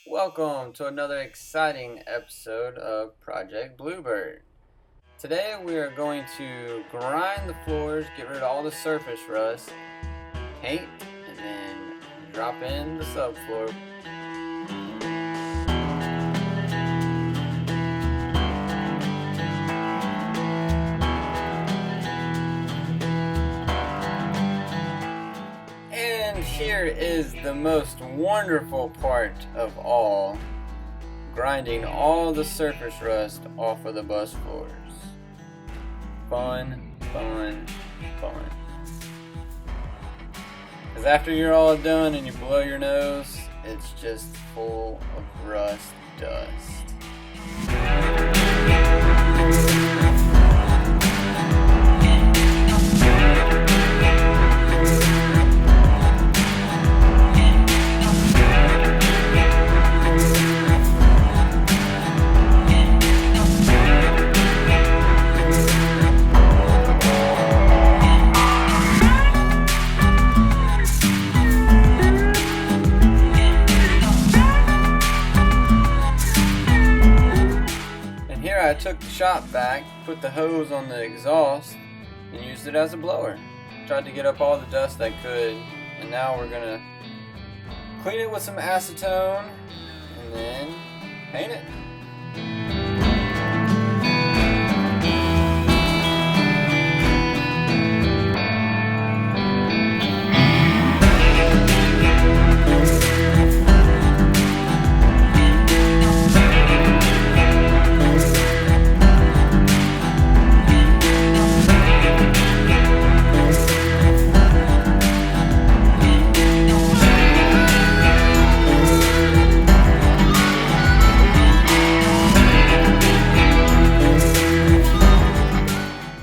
Welcome to another exciting episode of Project Bluebird. Today we are going to grind the floors, get rid of all the surface rust, paint, and then drop in the subfloor. And here is the most wonderful part of all, grinding all the surface rust off of the bus floors. Fun, fun, fun. Because after you're all done and you blow your nose, it's just full of rust dust. I took the shop vac, put the hose on the exhaust, and used it as a blower. Tried to get up all the dust I could, and now we're gonna clean it with some acetone and then paint it.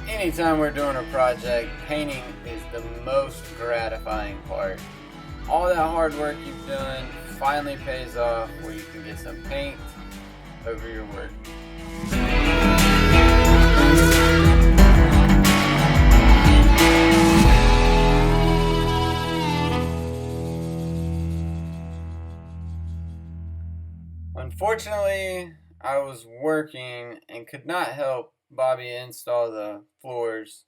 Anytime we're doing a project, painting is the most gratifying part. All that hard work you've done finally pays off where you can get some paint over your work. Unfortunately, I was working and could not help Bobby install the floors,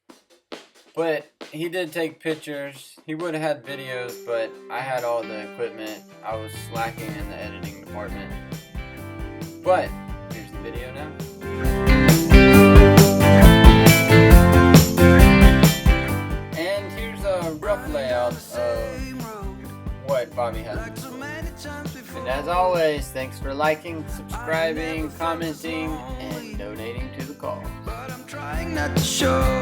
but he did take pictures. He would have had videos, but I had all the equipment. I was slacking in the editing department. But here's the video now. And here's a rough layout of what Bobby has in store. And as always, thanks for liking, subscribing, commenting, and donating to the cause. But I'm trying not to show